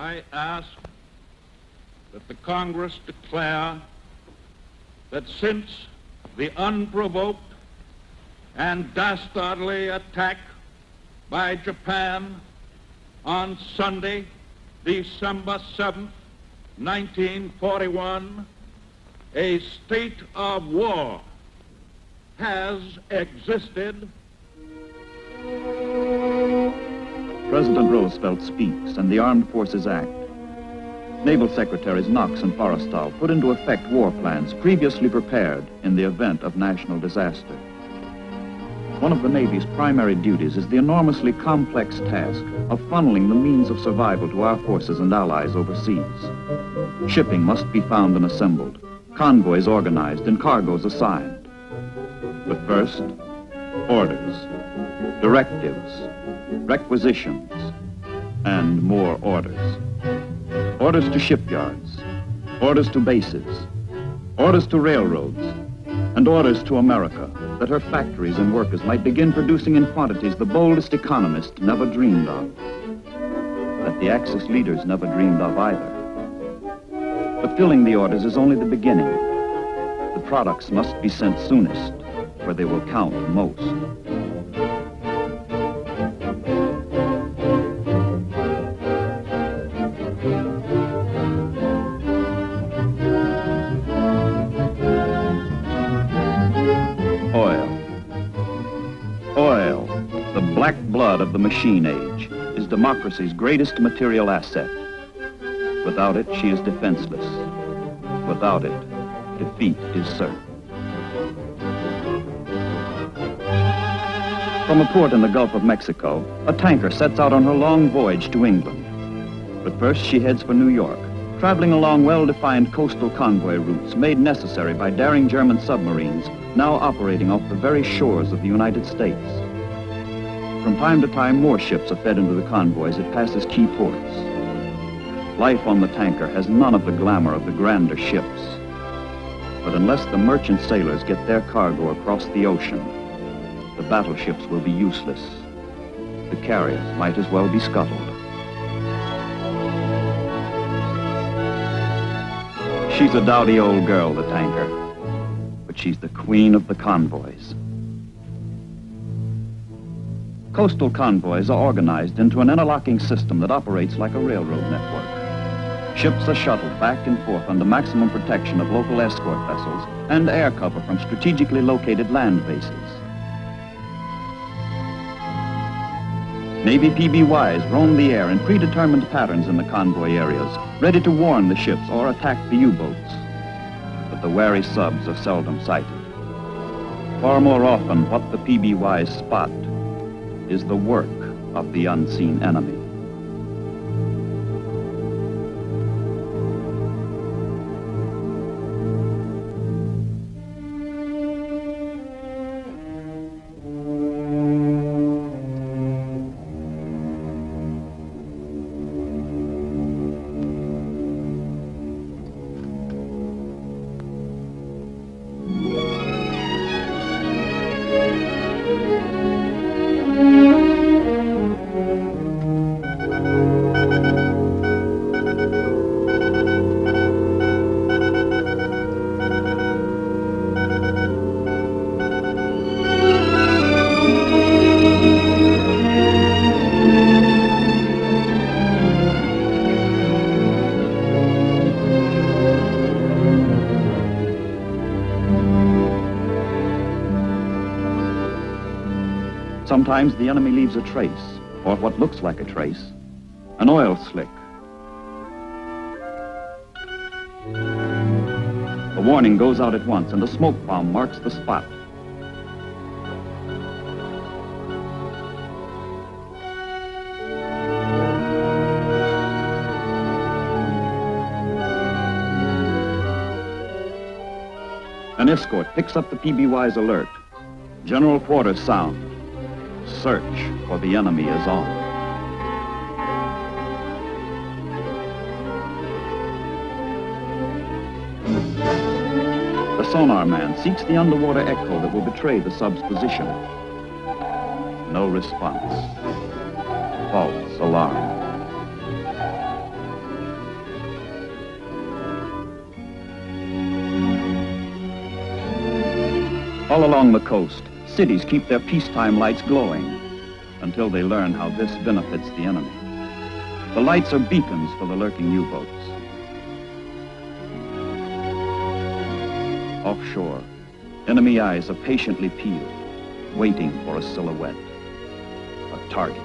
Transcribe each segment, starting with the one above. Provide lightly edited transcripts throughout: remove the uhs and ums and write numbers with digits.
I ask that the Congress declare that since the unprovoked and dastardly attack by Japan on Sunday, December 7th, 1941, a state of war has existed. President Roosevelt speaks, and the Armed Forces act. Naval Secretaries Knox and Forrestal put into effect war plans previously prepared in the event of national disaster. One of the Navy's primary duties is the enormously complex task of funneling the means of survival to our forces and allies overseas. Shipping must be found and assembled, convoys organized, and cargoes assigned. But first, orders, directives, requisitions, and more orders. Orders to shipyards, orders to bases, orders to railroads, and orders to America that her factories and workers might begin producing in quantities the boldest economists never dreamed of, that the Axis leaders never dreamed of either. Fulfilling the orders is only the beginning. The products must be sent soonest, where they will count most. Oil, the black blood of the machine age, is democracy's greatest material asset. Without it, she is defenseless. Without it, defeat is certain. From a port in the Gulf of Mexico, a tanker sets out on her long voyage to England. But first she heads for New York, traveling along well-defined coastal convoy routes made necessary by daring German submarines now operating off the very shores of the United States. From time to time, more ships are fed into the convoys it passes key ports. Life on the tanker has none of the glamour of the grander ships. But unless the merchant sailors get their cargo across the ocean, the battleships will be useless. The carriers might as well be scuttled. She's a dowdy old girl, the tanker, but she's the queen of the convoys. Coastal convoys are organized into an interlocking system that operates like a railroad network. Ships are shuttled back and forth under maximum protection of local escort vessels and air cover from strategically located land bases. Navy PBYs roam the air in predetermined patterns in the convoy areas, ready to warn the ships or attack the U-boats. But the wary subs are seldom sighted. Far more often, what the PBYs spot is the work of the unseen enemy. Sometimes the enemy leaves a trace, or what looks like a trace, an oil slick. The warning goes out at once, and a smoke bomb marks the spot. An escort picks up the PBY's alert. General quarters sound. Search for the enemy is on. The sonar man seeks the underwater echo that will betray the sub's position. No response. False alarm. All along the coast, cities keep their peacetime lights glowing until they learn how this benefits the enemy. The lights are beacons for the lurking U-boats. Offshore, enemy eyes are patiently peeled, waiting for a silhouette, a target.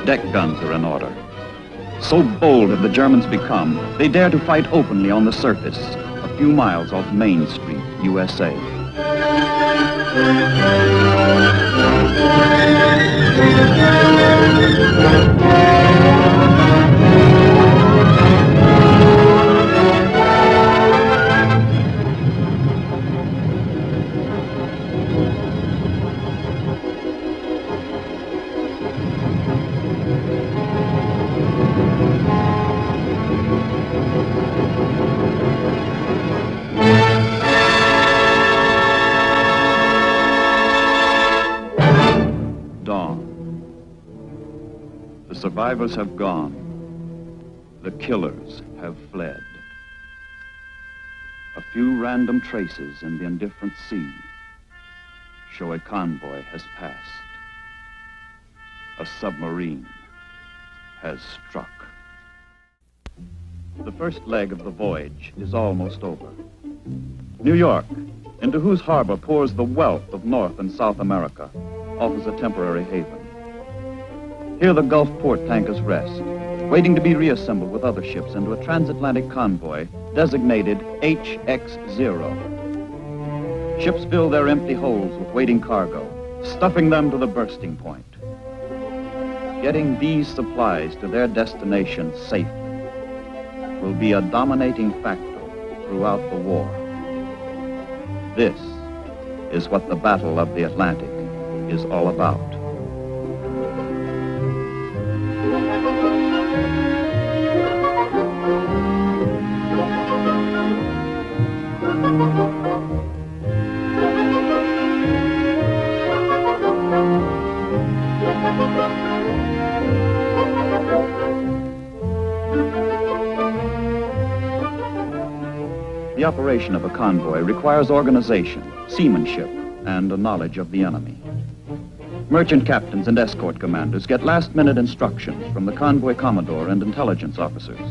Deck guns are in order. So bold have the Germans become, they dare to fight openly on the surface, a few miles off Main Street, USA. The survivors have gone. The killers have fled. A few random traces in the indifferent sea show a convoy has passed. A submarine has struck. The first leg of the voyage is almost over. New York, into whose harbor pours the wealth of North and South America, offers a temporary haven. Here the Gulf port tankers rest, waiting to be reassembled with other ships into a transatlantic convoy designated HX-0. Ships fill their empty holds with waiting cargo, stuffing them to the bursting point. Getting these supplies to their destination safely will be a dominating factor throughout the war. This is what the Battle of the Atlantic is all about. The operation of a convoy requires organization, seamanship, and a knowledge of the enemy. Merchant captains and escort commanders get last-minute instructions from the convoy commodore and intelligence officers.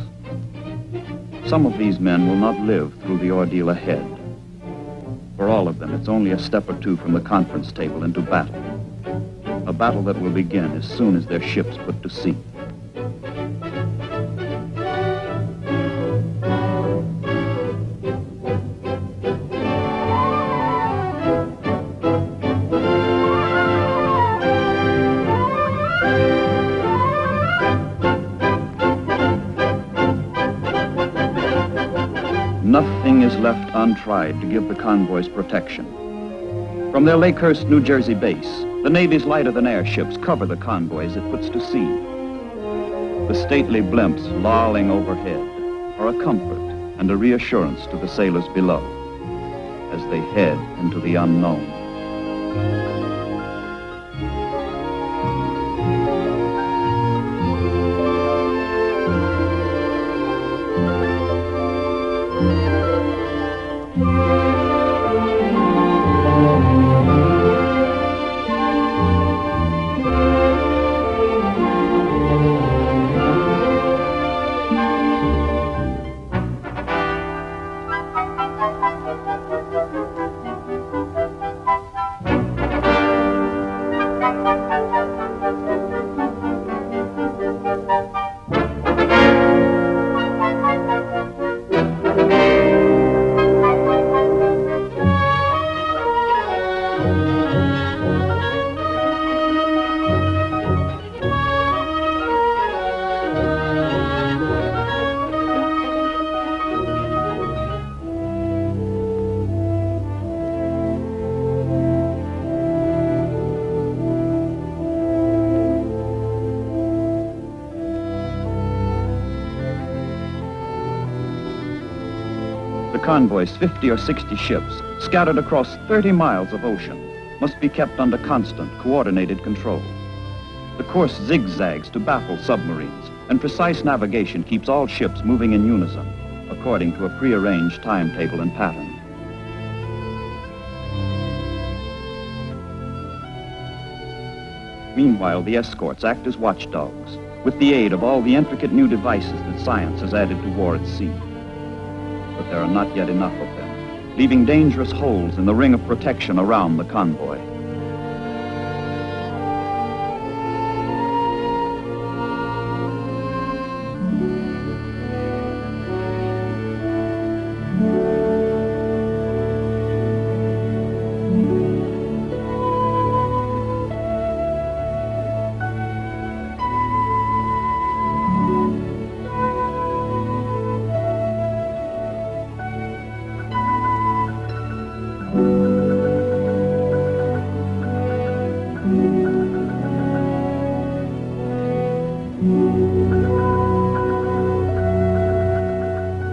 Some of these men will not live through the ordeal ahead. For all of them, it's only a step or two from the conference table into battle. A battle that will begin as soon as their ships put to sea. Nothing is left untried to give the convoys protection. From their Lakehurst, New Jersey base, the Navy's lighter-than-air ships cover the convoy as it puts to sea. The stately blimps lolling overhead are a comfort and a reassurance to the sailors below as they head into the unknown. convoy's 50 or 60 ships, scattered across 30 miles of ocean, must be kept under constant, coordinated control. The course zigzags to baffle submarines, and precise navigation keeps all ships moving in unison, according to a prearranged timetable and pattern. Meanwhile, the escorts act as watchdogs, with the aid of all the intricate new devices that science has added to war at sea. But there are not yet enough of them, leaving dangerous holes in the ring of protection around the convoy.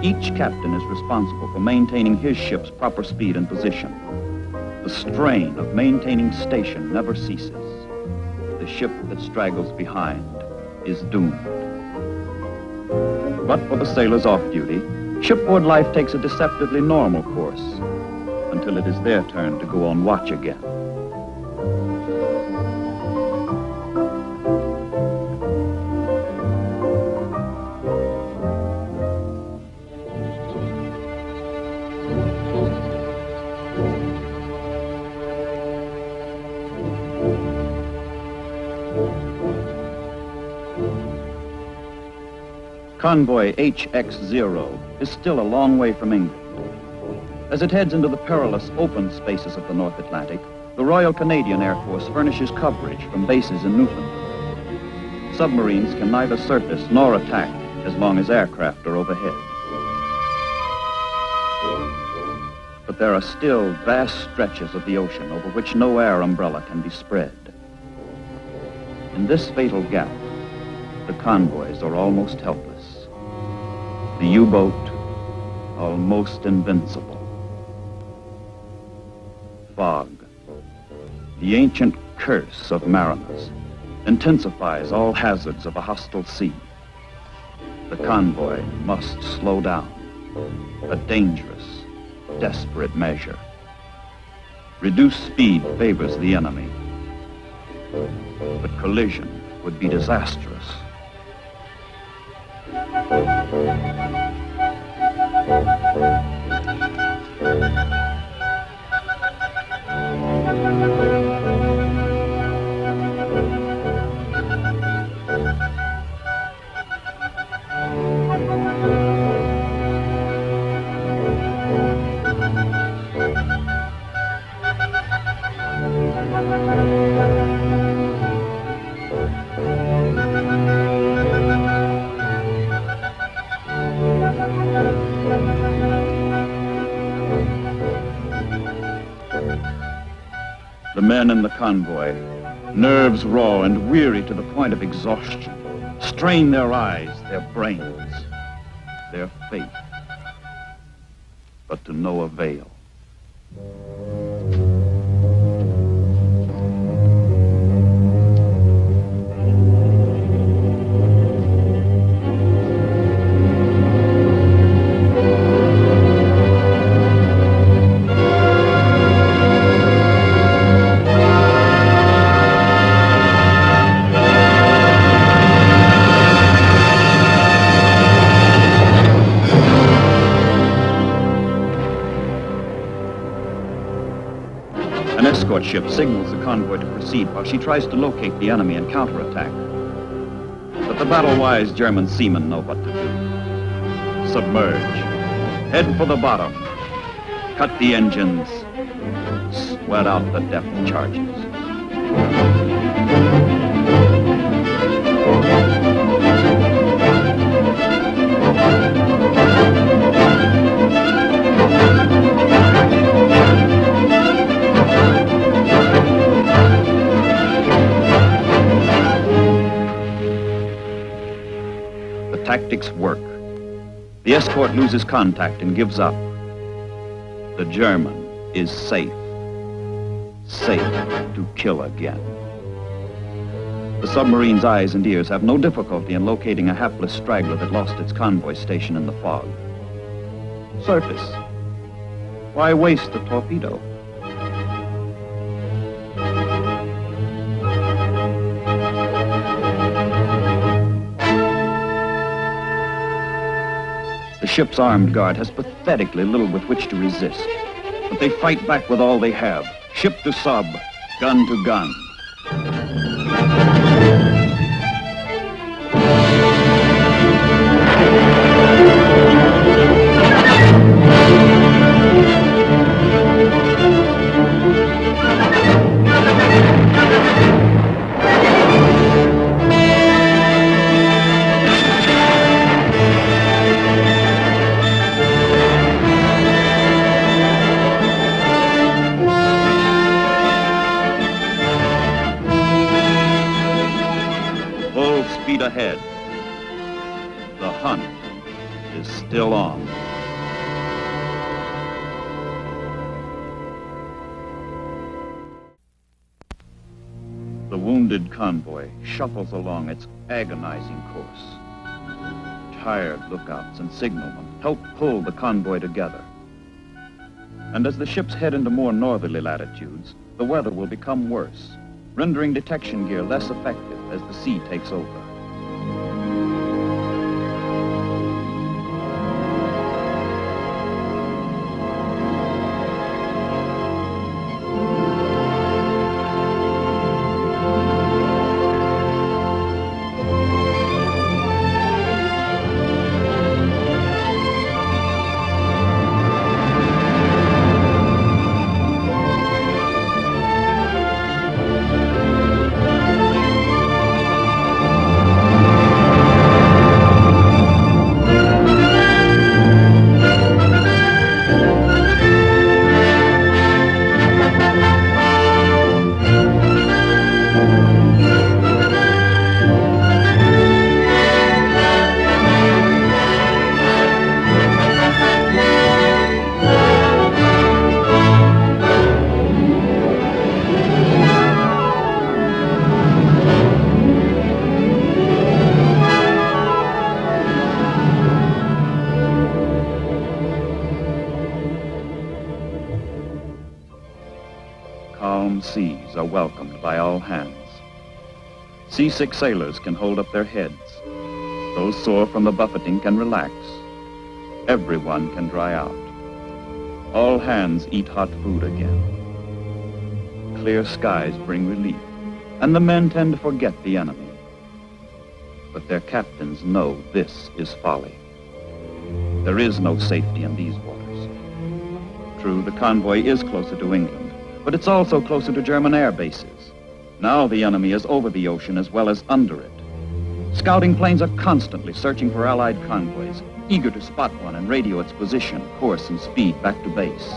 Each captain is responsible for maintaining his ship's proper speed and position. The strain of maintaining station never ceases. The ship that straggles behind is doomed. But for the sailors off duty, shipboard life takes a deceptively normal course until it is their turn to go on watch again. Convoy HX-0 is still a long way from England. As it heads into the perilous open spaces of the North Atlantic, the Royal Canadian Air Force furnishes coverage from bases in Newfoundland. Submarines can neither surface nor attack as long as aircraft are overhead. But there are still vast stretches of the ocean over which no air umbrella can be spread. In this fatal gap, the convoys are almost helpless. The U-boat, almost invincible. Fog, the ancient curse of mariners, intensifies all hazards of a hostile sea. The convoy must slow down, a dangerous, desperate measure. Reduced speed favors the enemy, but collision would be disastrous. The men in the convoy, nerves raw and weary to the point of exhaustion, strain their eyes, their brains, their faith, but to no avail. An escort ship signals the convoy to proceed while she tries to locate the enemy and counterattack. But the battle-wise German seamen know what to do. Submerge. Head for the bottom. Cut the engines. Sweat out the depth charges. Tactics work. The escort loses contact and gives up. The German is safe. Safe to kill again. The submarine's eyes and ears have no difficulty in locating a hapless straggler that lost its convoy station in the fog. Surface. Why waste the torpedo? The ship's armed guard has pathetically little with which to resist. But they fight back with all they have. Ship to sub, gun to gun. Speed ahead. The hunt is still on. The wounded convoy shuffles along its agonizing course. Tired lookouts and signalmen help pull the convoy together. And as the ships head into more northerly latitudes, the weather will become worse, rendering detection gear less effective as the sea takes over. Calm seas are welcomed by all hands. Seasick sailors can hold up their heads. Those sore from the buffeting can relax. Everyone can dry out. All hands eat hot food again. Clear skies bring relief, and the men tend to forget the enemy. But their captains know this is folly. There is no safety in these waters. True, the convoy is closer to England, but it's also closer to German air bases. Now the enemy is over the ocean as well as under it. Scouting planes are constantly searching for Allied convoys, eager to spot one and radio its position, course, and speed back to base.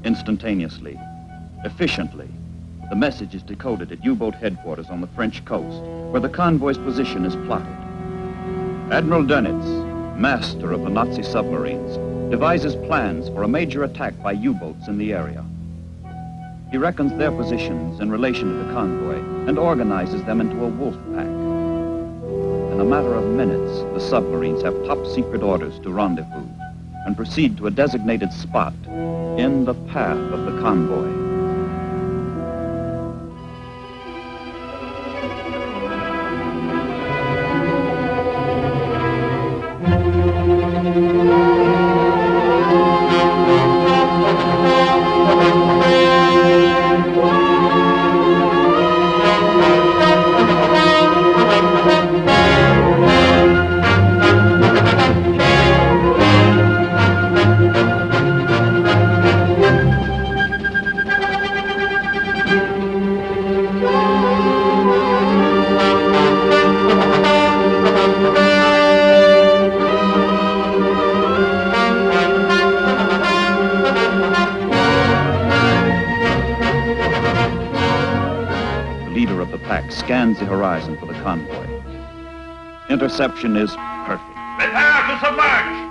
Instantaneously, efficiently, the message is decoded at U-boat headquarters on the French coast, where the convoy's position is plotted. Admiral Dönitz, master of the Nazi submarines, devises plans for a major attack by U-boats in the area. He reckons their positions in relation to the convoy and organizes them into a wolf pack. In a matter of minutes, the submarines have top-secret orders to rendezvous and proceed to a designated spot in the path of the convoy. scans the horizon for the convoy. Interception is perfect. Prepare to submerge!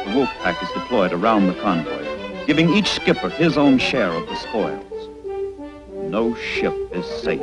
The wolf pack is deployed around the convoy, giving each skipper his own share of the spoils. No ship is safe.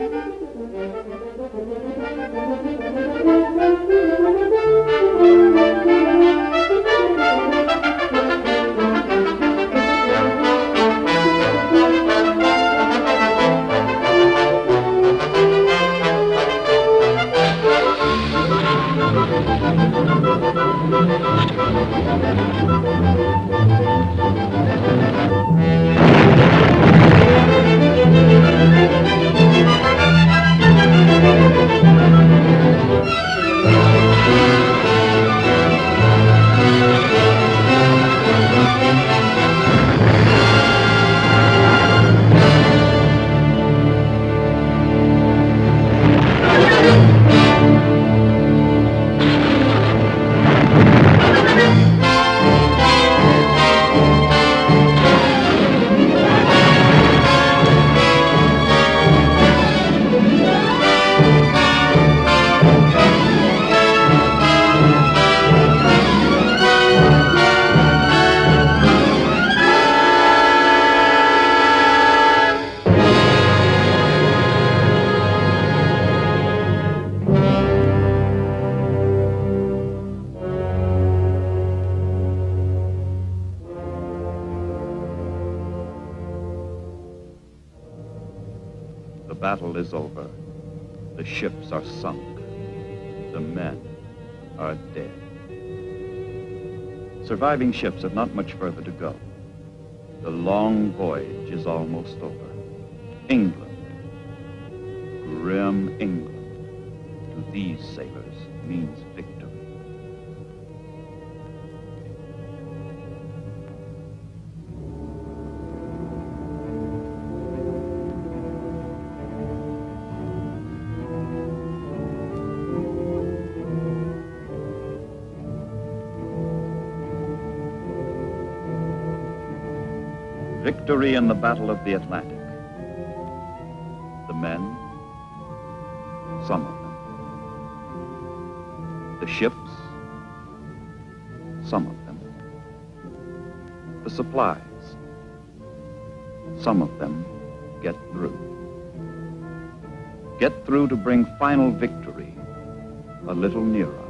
The battle is over. The ships are sunk. The men are dead. Surviving ships have not much further to go. The long voyage is almost over. England, grim England, to these sailors means victory. Victory in the Battle of the Atlantic. The men, some of them. The ships, some of them. The supplies, some of them get through. Get through to bring final victory a little nearer.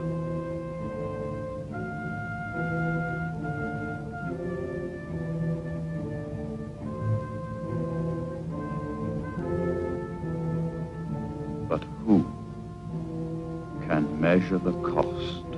But who can measure the cost?